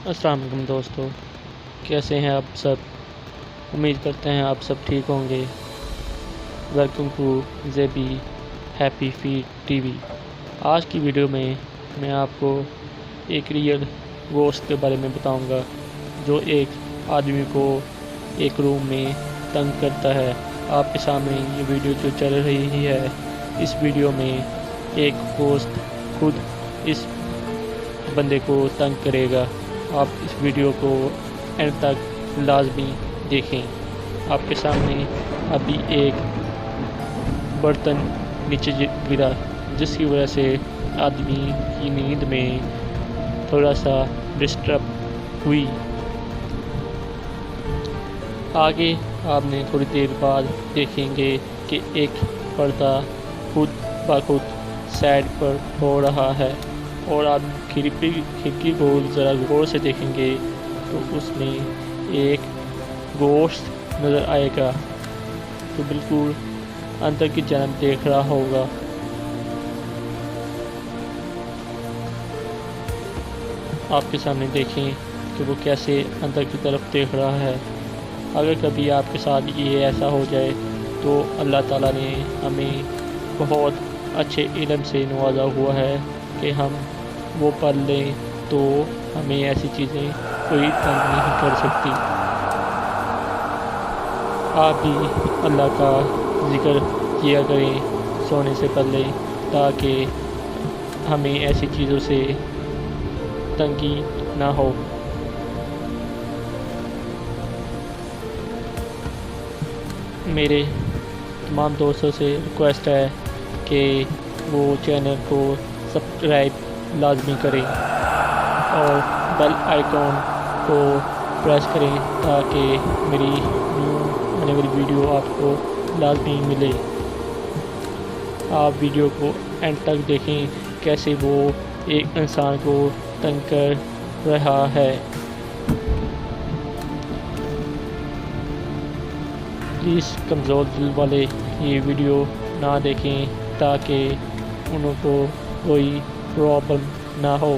السلام علیکم دوستو، کیسے ہیں آپ سب؟ امید کرتے ہیں آپ سب ٹھیک ہوں گے۔ Welcome to Zebi happy feed T V. آج کی ویڈیو میں میں آپ کو ایک ریئل گوشت کے بارے میں بتاؤں گا جو ایک آدمی کو ایک روم میں تنگ کرتا ہے۔ آپ کے سامنے یہ ویڈیو جو چل رہی ہے، اس ویڈیو میں ایک گوشت خود اس بندے کو تنگ کرے گا۔ آپ اس ویڈیو کو اینڈ تک لازمی دیکھیں۔ آپ کے سامنے ابھی ایک برتن نیچے گرا، جس کی وجہ سے آدمی کی نیند میں تھوڑا سا ڈسٹرب ہوئی۔ آگے آپ نے تھوڑی دیر بعد دیکھیں گے کہ ایک پردہ خود بخود سائڈ پر ہو رہا ہے، اور آپ کھڑکی کو ذرا غور سے دیکھیں گے تو اس میں ایک گوشت نظر آئے گا جو بالکل اندر کی جانب دیکھ رہا ہوگا۔ آپ کے سامنے دیکھیں کہ وہ کیسے اندر کی طرف دیکھ رہا ہے۔ اگر کبھی آپ کے ساتھ یہ ایسا ہو جائے تو اللہ تعالیٰ نے ہمیں بہت اچھے علم سے نوازا ہوا ہے کہ ہم وہ پڑھ لیں تو ہمیں ایسی چیزیں کوئی تنگ نہیں کر سکتی۔ آپ بھی اللہ کا ذکر کیا کریں سونے سے پہلے، تاکہ ہمیں ایسی چیزوں سے تنگی نہ ہو۔ میرے تمام دوستوں سے ریکویسٹ ہے کہ وہ چینل کو سبسکرائب لازمی کریں اور بیل آئیکن کو پریس کریں تاکہ میری نیو آنے والی ویڈیو آپ کو لازمی ملے۔ آپ ویڈیو کو اینڈ تک دیکھیں کیسے وہ ایک انسان کو تنگ کر رہا ہے۔ پلیز کمزور دل والے یہ ویڈیو نہ دیکھیں تاکہ ان کو کوئی پرابلم نہ ہو۔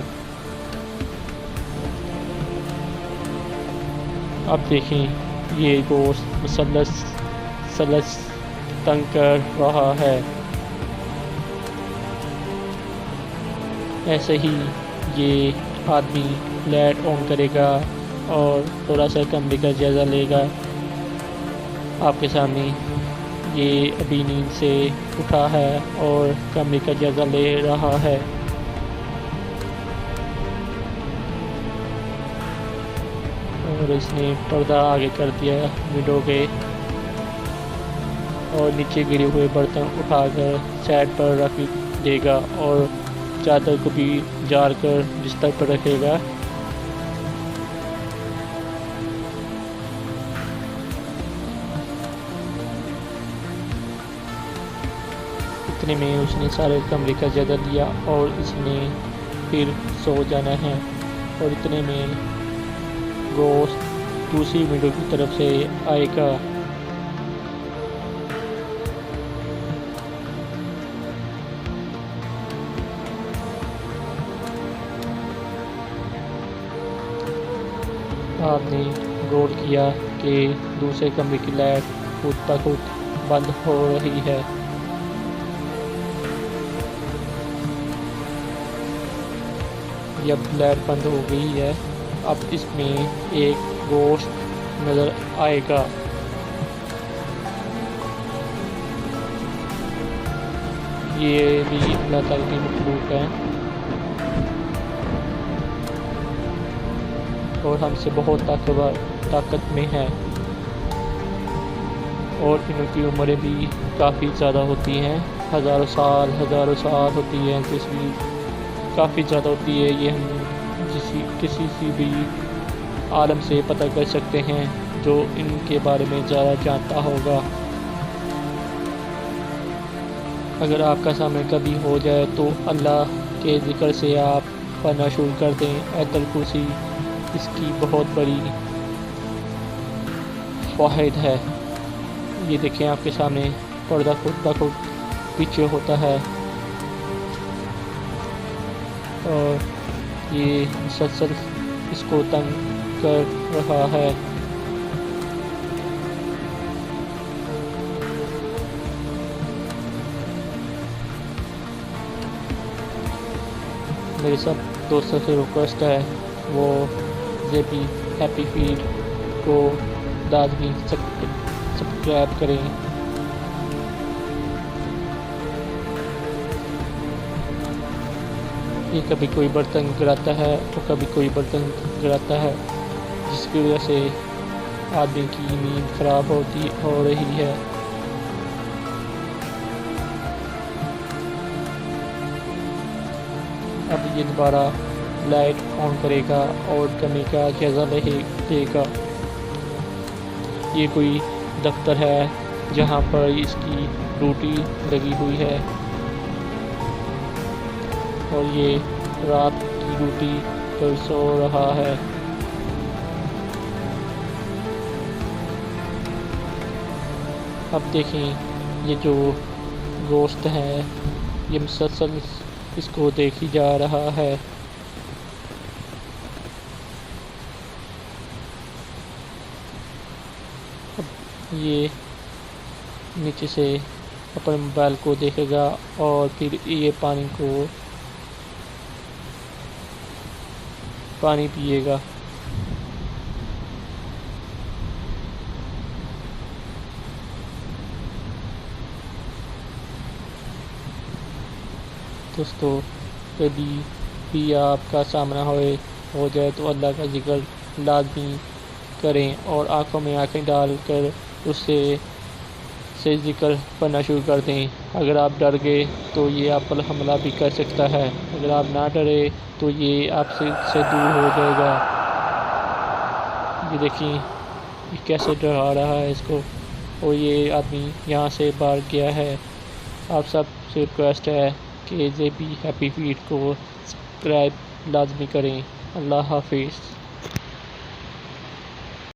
اب دیکھیں یہ گوشت مسلسل تنگ کر رہا ہے۔ ایسے ہی یہ آدمی لائٹ آن کرے گا اور تھوڑا سا کمرے کا جائزہ لے گا۔ آپ کے سامنے یہ ابھی نیند سے اٹھا ہے اور کمرے کا جائزہ لے رہا ہے۔ اور اس نے پردہ آگے کر دیا ونڈو کے، اور نیچے گرے ہوئے برتن اٹھا کر سائڈ پر رکھ دے گا اور چادر کو بھی جاڑ کر بستر پر رکھے گا۔ اتنے میں اس نے سارے کمرے کا جائزہ لیا اور اس نے پھر سو جانا ہے، اور اتنے میں گوشت دوسری ونڈو کی طرف سے آئے گا۔ آپ نے غور کیا کہ دوسرے کمرے کی لائٹ خود بخود بند ہو رہی ہے۔ جب لائٹ بند ہو گئی ہے، اب اس میں ایک گوشت نظر آئے گا۔ یہ بھی اللہ تعالیٰ کی مخلوق ہے اور ہم سے بہت طاقت میں ہے، اور ان کی عمریں بھی کافی زیادہ ہوتی ہیں، ہزاروں سال ہوتی ہیں، جس بھی کافی زیادہ ہوتی ہے۔ یہ ہم کسی بھی عالم سے پتہ کر سکتے ہیں جو ان کے بارے میں زیادہ جانتا ہوگا۔ اگر آپ کا سامنے کبھی ہو جائے تو اللہ کے ذکر سے آپ پڑھنا شروع کر دیں آیت الکرسی۔ اس کی بہت بڑی فوائد ہے۔ یہ دیکھیں آپ کے سامنے پردہ خود بخود پیچھے ہوتا ہے، اور یہ مسلسل اس کو تنگ کر رہا ہے۔ میرے سب دوستوں سے ریکویسٹ ہے وہ زیبی ہیپی فیڈ کو لازمی سبسکرائب کریں۔ یہ کبھی کوئی برتن گراتا ہے تو کبھی کوئی برتن گراتا ہے، جس کی وجہ سے آدمی کی نیند خراب ہو رہی ہے۔ اب یہ دوبارہ لائٹ آن کرے گا اور کمی کا جائزہ لے گا۔ یہ کوئی دفتر ہے جہاں پر اس کی ڈیوٹی لگی ہوئی ہے اور یہ رات کی ڈیوٹی پر سو رہا ہے۔ اب دیکھیں یہ جو گوشت ہے یہ مسلسل اس کو دیکھی جا رہا ہے۔ اب یہ نیچے سے اپنے موبائل کو دیکھے گا اور پھر یہ پانی پیے گا۔ دوستو کبھی بھی آپ کا سامنا ہو جائے تو اللہ کا ذکر لازمی کریں اور آنکھوں میں آنکھیں ڈال کر اس سے ذکر پڑھنا شروع کر دیں۔ اگر آپ ڈر گئے تو یہ آپ پر حملہ بھی کر سکتا ہے، اگر آپ نہ ڈرے تو یہ آپ سے دور ہو جائے گا۔ یہ دیکھیں یہ کیسے ڈرا رہا ہے اس کو، اور یہ آدمی یہاں سے باہر گیا ہے۔ آپ سب سے ریکویسٹ ہے کہ زیبی ہیپی فیڈ کو سبسکرائب لازمی کریں۔ اللہ حافظ۔